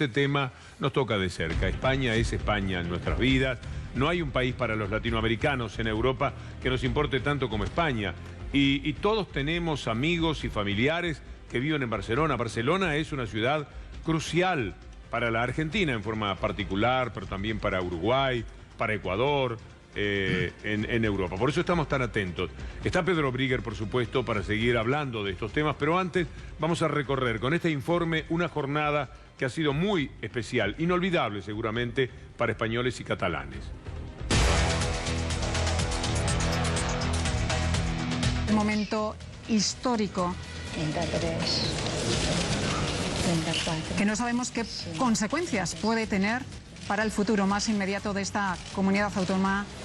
este tema nos toca de cerca. España es España en nuestras vidas. No hay un país para los latinoamericanos en Europa que nos importe tanto como España. Y todos tenemos amigos y familiares que viven en Barcelona. Barcelona es una ciudad crucial para la Argentina en forma particular, pero también para Uruguay, para Ecuador, en Europa. Por eso estamos tan atentos. Está Pedro Brigger, por supuesto, para seguir hablando de estos temas, pero antes vamos a recorrer con este informe una jornada que ha sido muy especial, inolvidable seguramente para españoles y catalanes. Un momento histórico. 33, 34. Que no sabemos qué consecuencias puede tener para el futuro más inmediato de esta comunidad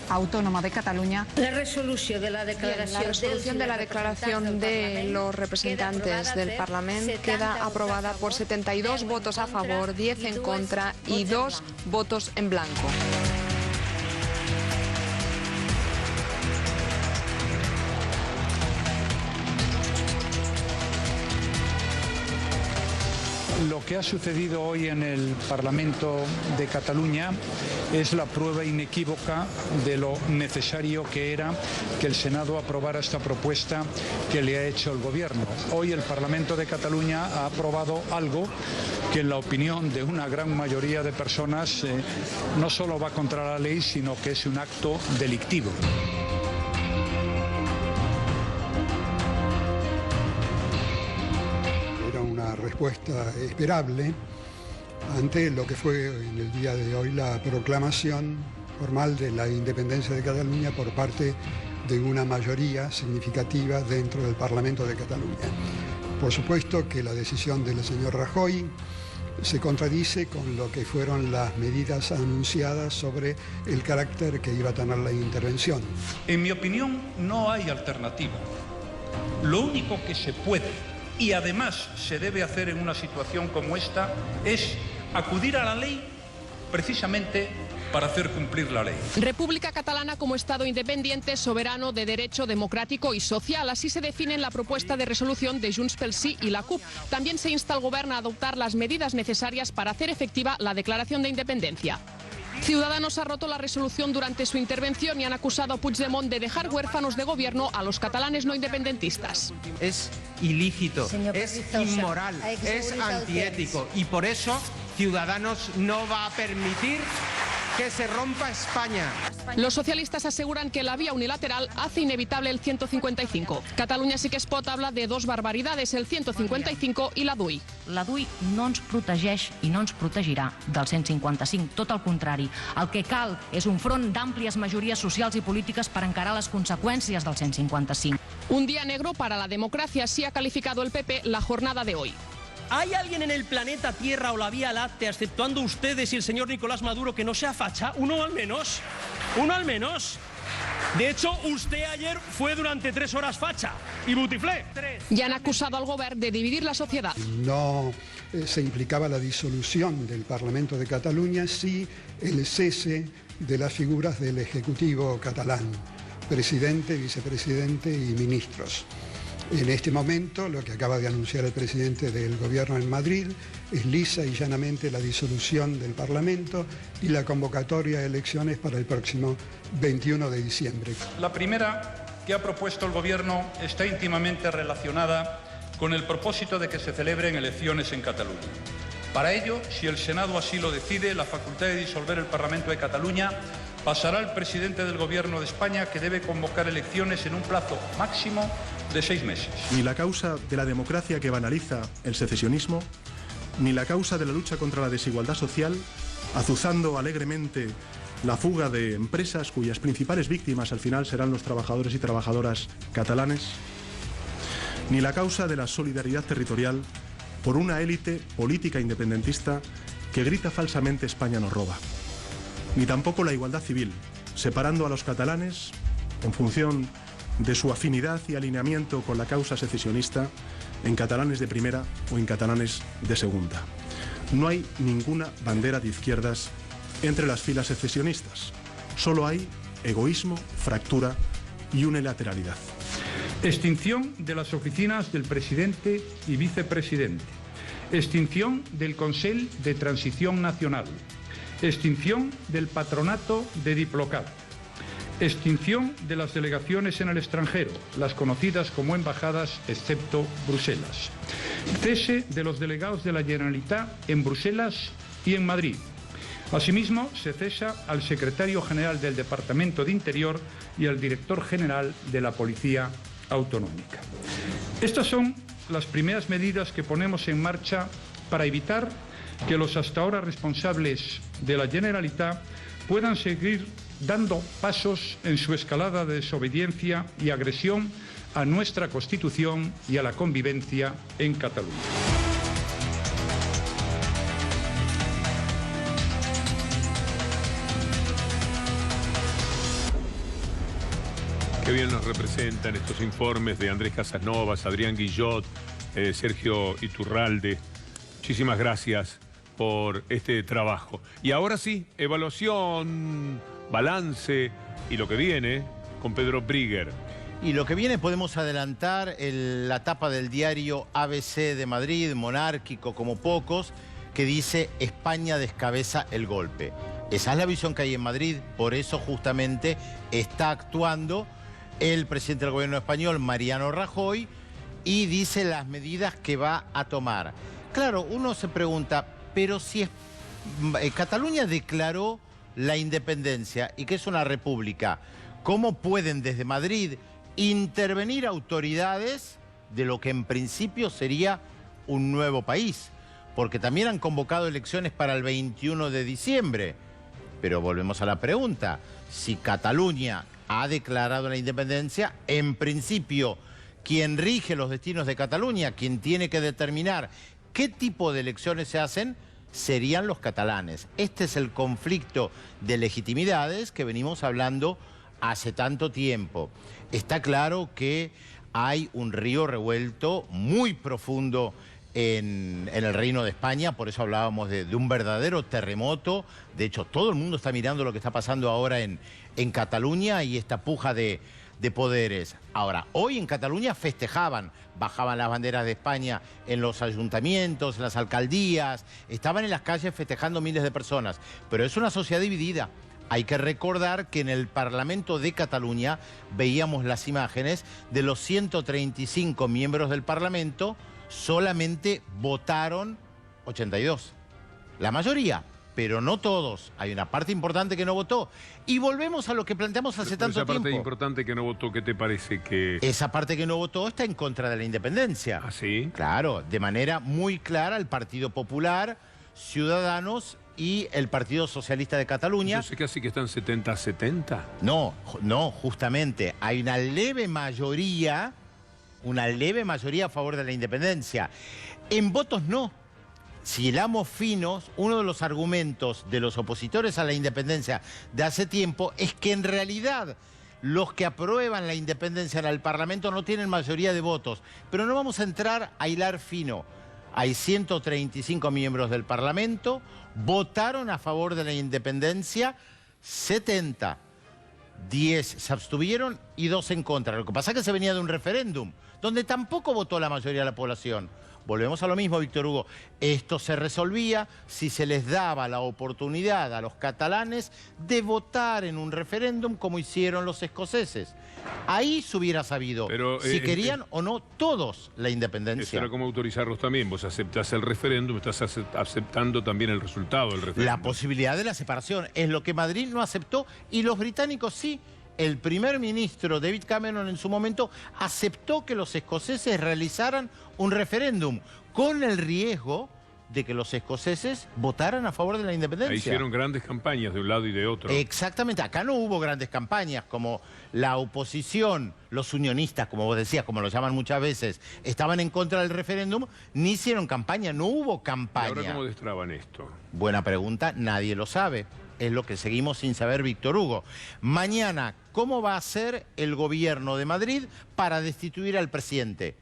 autónoma de Cataluña. La resolución de la declaración de los representantes del Parlamento queda aprobada por 72 votos a favor, 10 en contra y 2 votos en blanco. Lo que ha sucedido hoy en el Parlamento de Cataluña es la prueba inequívoca de lo necesario que era que el Senado aprobara esta propuesta que le ha hecho el Gobierno. Hoy el Parlamento de Cataluña ha aprobado algo que en la opinión de una gran mayoría de personas no solo va contra la ley, sino que es un acto delictivo. Respuesta esperable ante lo que fue en el día de hoy la proclamación formal de la independencia de Cataluña por parte de una mayoría significativa dentro del Parlamento de Cataluña. Por supuesto que la decisión del señor Rajoy se contradice con lo que fueron las medidas anunciadas sobre el carácter que iba a tener la intervención. En mi opinión, no hay alternativa. Lo único que se puede y además se debe hacer en una situación como esta es acudir a la ley precisamente para hacer cumplir la ley. República Catalana como Estado independiente, soberano, de derecho, democrático y social. Así se define en la propuesta de resolución de Junts pel Sí y la CUP. También se insta al Gobierno a adoptar las medidas necesarias para hacer efectiva la declaración de independencia. Ciudadanos ha roto la resolución durante su intervención y han acusado a Puigdemont de dejar huérfanos de gobierno a los catalanes no independentistas. Es ilícito, es inmoral, es antiético y por eso Ciudadanos no va a permitir que se rompa España. Los socialistas aseguran que la vía unilateral hace inevitable el 155. Catalunya Sí que es pot habla de dos barbaridades, el 155 i la DUI. La DUI no ens protegeix i no ens protegirà del 155, tot el contrari. El que cal és un front d'àmplies majories socials i polítiques per encarar les conseqüències del 155. Un día negro para la democracia, así ha calificado el PP la jornada de hoy. ¿Hay alguien en el planeta Tierra o la Vía Láctea, exceptuando ustedes y el señor Nicolás Maduro, que no sea facha? Uno al menos. Uno al menos. De hecho, usted ayer fue durante 3 horas facha y butiflé. Y han acusado al gobierno de dividir la sociedad. No se implicaba la disolución del Parlamento de Cataluña, sí el cese de las figuras del Ejecutivo catalán, presidente, vicepresidente y ministros. En este momento, lo que acaba de anunciar el presidente del Gobierno en Madrid es lisa y llanamente la disolución del Parlamento y la convocatoria de elecciones para el próximo 21 de diciembre. La primera que ha propuesto el Gobierno está íntimamente relacionada con el propósito de que se celebren elecciones en Cataluña. Para ello, si el Senado así lo decide, la facultad de disolver el Parlamento de Cataluña pasará al presidente del Gobierno de España, que debe convocar elecciones en un plazo máximo de 6 meses. Ni la causa de la democracia que banaliza el secesionismo, ni la causa de la lucha contra la desigualdad social, azuzando alegremente la fuga de empresas cuyas principales víctimas al final serán los trabajadores y trabajadoras catalanes, ni la causa de la solidaridad territorial por una élite política independentista que grita falsamente España nos roba, ni tampoco la igualdad civil, separando a los catalanes en función de su afinidad y alineamiento con la causa secesionista en catalanes de primera o en catalanes de segunda. No hay ninguna bandera de izquierdas entre las filas secesionistas. Solo hay egoísmo, fractura y unilateralidad. Extinción de las oficinas del presidente y vicepresidente. extinción del Consell de Transición Nacional, extinción del Patronato de Diplocat, extinción de las delegaciones en el extranjero, las conocidas como embajadas, excepto Bruselas, cese de los delegados de la Generalitat en Bruselas y en Madrid. Asimismo, se cesa al secretario general del Departamento de Interior y al director general de la Policía Autonómica. Estas son las primeras medidas que ponemos en marcha para evitar que los hasta ahora responsables de la Generalitat puedan seguir dando pasos en su escalada de desobediencia y agresión a nuestra Constitución y a la convivencia en Cataluña. Qué bien nos representan estos informes de Andrés Casanovas, Adrián Guillot, Sergio Iturralde. Muchísimas gracias por este trabajo. Y ahora sí, evaluación, balance y lo que viene con Pedro Brigger. Y lo que viene podemos adelantar la tapa del diario ABC de Madrid, monárquico como pocos, que dice España descabeza el golpe. Esa es la visión que hay en Madrid, por eso justamente está actuando el presidente del gobierno español, Mariano Rajoy, y dice las medidas que va a tomar. Claro, uno se pregunta, pero si Cataluña declaró la independencia y que es una república, ¿cómo pueden desde Madrid intervenir autoridades de lo que en principio sería un nuevo país? Porque también han convocado elecciones para el 21 de diciembre. Pero volvemos a la pregunta, si Cataluña ha declarado la independencia, en principio, quien rige los destinos de Cataluña, quien tiene que determinar qué tipo de elecciones se hacen, serían los catalanes. Este es el conflicto de legitimidades que venimos hablando hace tanto tiempo. Está claro que hay un río revuelto muy profundo en el Reino de España, por eso hablábamos de un verdadero terremoto. De hecho, todo el mundo está mirando lo que está pasando ahora en Cataluña y esta puja de poderes. Ahora, hoy en Cataluña festejaban, bajaban las banderas de España en los ayuntamientos, en las alcaldías, estaban en las calles festejando miles de personas, pero es una sociedad dividida. Hay que recordar que en el Parlamento de Cataluña veíamos las imágenes de los 135 miembros del Parlamento, solamente votaron 82. La mayoría, pero no todos. Hay una parte importante que no votó. Y volvemos a lo que planteamos hace tanto tiempo. Esa parte importante que no votó, ¿qué te parece que...? Esa parte que no votó está en contra de la independencia. ¿Ah, sí? Claro, de manera muy clara el Partido Popular, Ciudadanos y el Partido Socialista de Cataluña. Yo sé casi que están 70-70. No, justamente. Hay una leve mayoría a favor de la independencia. En votos no. Si hilamos finos, uno de los argumentos de los opositores a la independencia de hace tiempo es que en realidad los que aprueban la independencia en el Parlamento no tienen mayoría de votos. Pero no vamos a entrar a hilar fino. Hay 135 miembros del Parlamento, votaron a favor de la independencia, 70. 10 se abstuvieron y 2 en contra. Lo que pasa es que se venía de un referéndum, donde tampoco votó la mayoría de la población. Volvemos a lo mismo, Víctor Hugo. Esto se resolvía si se les daba la oportunidad a los catalanes de votar en un referéndum como hicieron los escoceses. Ahí se hubiera sabido si querían o no todos la independencia. Eso era como autorizarlos también. Vos aceptás el referéndum, estás aceptando también el resultado del referéndum. La posibilidad de la separación es lo que Madrid no aceptó y los británicos sí. El primer ministro David Cameron en su momento aceptó que los escoceses realizaran un referéndum con el riesgo de que los escoceses votaran a favor de la independencia. Ahí hicieron grandes campañas de un lado y de otro. Exactamente, acá no hubo grandes campañas, como la oposición, los unionistas, como vos decías, como lo llaman muchas veces, estaban en contra del referéndum, ni hicieron campaña, no hubo campaña. ¿Y ahora cómo destraban esto? Buena pregunta, nadie lo sabe. Es lo que seguimos sin saber, Víctor Hugo. Mañana, ¿cómo va a ser el gobierno de Madrid para destituir al presidente?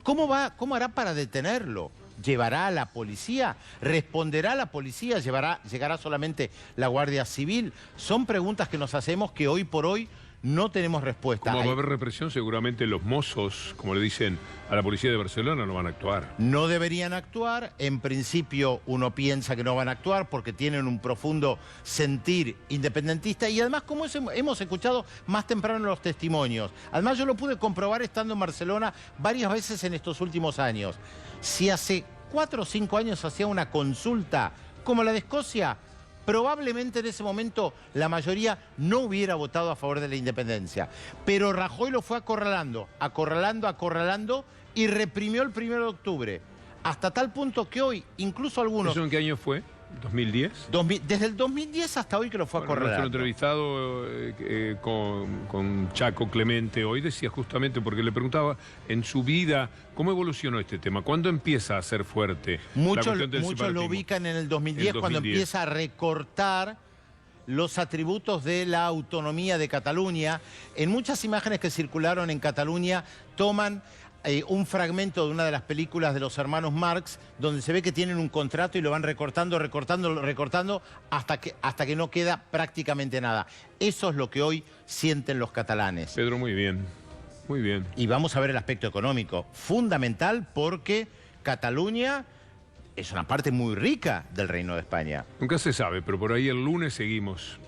¿Cómo hará para detenerlo? ¿Llevará a la policía? ¿Responderá la policía? ¿Llegará solamente la Guardia Civil? Son preguntas que nos hacemos que hoy por hoy no tenemos respuesta. Como va a haber represión, seguramente los mozos, como le dicen a la policía de Barcelona, no van a actuar. No deberían actuar. En principio uno piensa que no van a actuar porque tienen un profundo sentir independentista y además, como hemos escuchado más temprano en los testimonios, además yo lo pude comprobar estando en Barcelona varias veces en estos últimos años. Si hace 4 o 5 años hacía una consulta como la de Escocia, probablemente en ese momento la mayoría no hubiera votado a favor de la independencia. Pero Rajoy lo fue acorralando y reprimió el 1 de octubre. Hasta tal punto que hoy, incluso algunos... ¿Eso en qué año fue? ¿2010? Desde el 2010 hasta hoy que lo fue acorralando. Nuestro entrevistado con Chaco Clemente hoy decía justamente, porque le preguntaba en su vida, ¿cómo evolucionó este tema? ¿Cuándo empieza a ser fuerte? Muchos lo ubican en el 2010, cuando empieza a recortar los atributos de la autonomía de Cataluña. En muchas imágenes que circularon en Cataluña toman un fragmento de una de las películas de los hermanos Marx, donde se ve que tienen un contrato y lo van recortando hasta que no queda prácticamente nada. Eso es lo que hoy sienten los catalanes. Pedro, muy bien, muy bien. Y vamos a ver el aspecto económico, fundamental porque Cataluña es una parte muy rica del Reino de España. Nunca se sabe, pero por ahí el lunes seguimos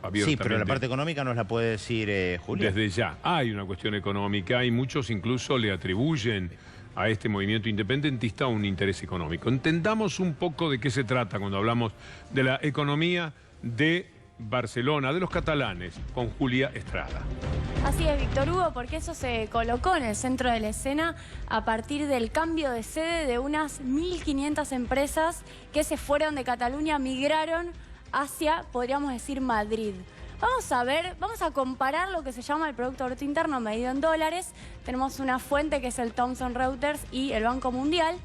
abiertamente. Sí, pero la parte económica nos la puede decir Julio. Desde ya hay una cuestión económica y muchos incluso le atribuyen a este movimiento independentista un interés económico. Entendamos un poco de qué se trata cuando hablamos de la economía de Barcelona, de los catalanes, con Julia Estrada. Así es, Víctor Hugo, porque eso se colocó en el centro de la escena a partir del cambio de sede de unas 1.500 empresas que se fueron de Cataluña, migraron hacia, podríamos decir, Madrid. Vamos a comparar lo que se llama el Producto Bruto Interno medido en dólares. Tenemos una fuente que es el Thomson Reuters y el Banco Mundial.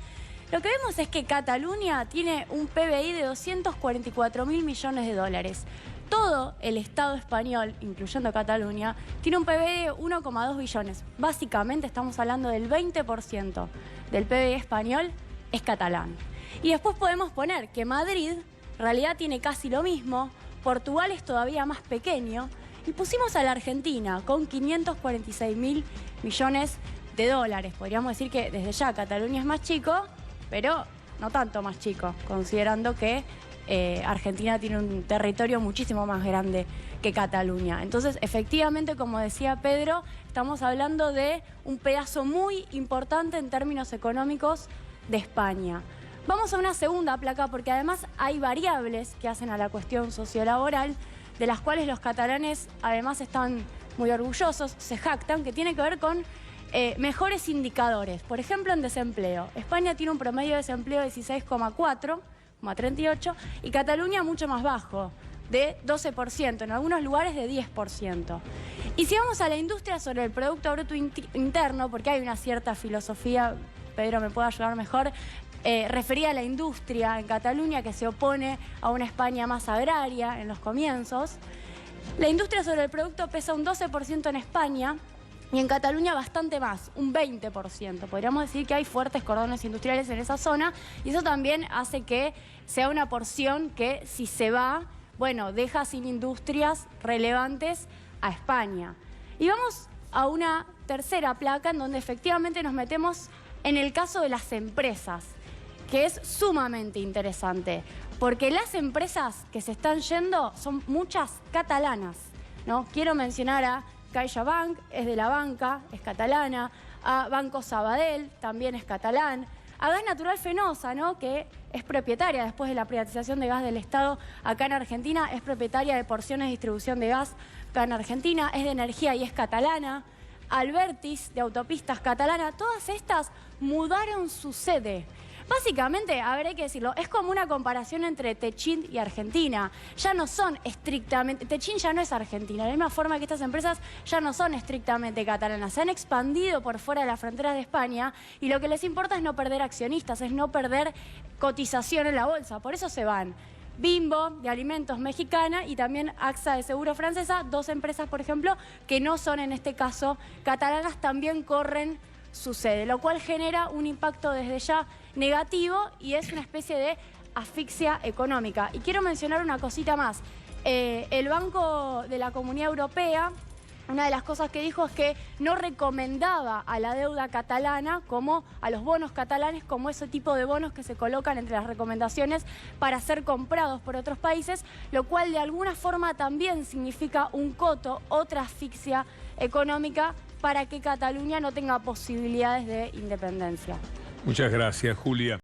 Lo que vemos es que Cataluña tiene un PBI de 244.000 millones de dólares. Todo el Estado español, incluyendo Cataluña, tiene un PBI de 1,2 billones. Básicamente estamos hablando del 20% del PBI español es catalán. Y después podemos poner que Madrid en realidad tiene casi lo mismo, Portugal es todavía más pequeño, y pusimos a la Argentina con 546.000 millones de dólares. Podríamos decir que desde ya Cataluña es más chico, pero no tanto más chico, considerando que Argentina tiene un territorio muchísimo más grande que Cataluña. Entonces, efectivamente, como decía Pedro, estamos hablando de un pedazo muy importante en términos económicos de España. Vamos a una segunda placa porque además hay variables que hacen a la cuestión sociolaboral, de las cuales los catalanes además están muy orgullosos, se jactan, que tiene que ver con mejores indicadores. Por ejemplo, en desempleo. España tiene un promedio de desempleo de 16,4,38 y Cataluña mucho más bajo, de 12%, en algunos lugares de 10%. Y si vamos a la industria sobre el Producto Bruto Interno, porque hay una cierta filosofía, Pedro me puede ayudar mejor, referida a la industria en Cataluña que se opone a una España más agraria en los comienzos. La industria sobre el producto pesa un 12% en España y en Cataluña bastante más, un 20%. Podríamos decir que hay fuertes cordones industriales en esa zona y eso también hace que sea una porción que si se va, bueno, deja sin industrias relevantes a España. Y vamos a una tercera placa en donde efectivamente nos metemos en el caso de las empresas, que es sumamente interesante, porque las empresas que se están yendo son muchas catalanas, ¿no? Quiero mencionar a CaixaBank, es de la banca, es catalana, a Banco Sabadell, también es catalán, a Gas Natural Fenosa, ¿no? Que es propietaria, después de la privatización de gas del Estado acá en Argentina, es propietaria de Porciones de Distribución de Gas acá en Argentina, es de energía y es catalana. Albertis, de autopistas catalana, todas estas mudaron su sede. Básicamente, a ver, hay que decirlo, es como una comparación entre Techint y Argentina. Ya no son estrictamente... Techint ya no es Argentina, de la misma forma que estas empresas ya no son estrictamente catalanas. Se han expandido por fuera de las fronteras de España y lo que les importa es no perder accionistas, es no perder cotización en la bolsa. Por eso se van. Bimbo, de alimentos mexicana, y también AXA de seguro francesa, dos empresas, por ejemplo, que no son en este caso catalanas, también corren su sede, lo cual genera un impacto desde ya negativo y es una especie de asfixia económica. Y quiero mencionar una cosita más. El Banco de la Comunidad Europea una de las cosas que dijo es que no recomendaba a la deuda catalana, como a los bonos catalanes, como ese tipo de bonos que se colocan entre las recomendaciones para ser comprados por otros países, lo cual de alguna forma también significa un coto, otra asfixia económica para que Cataluña no tenga posibilidades de independencia. Muchas gracias, Julia.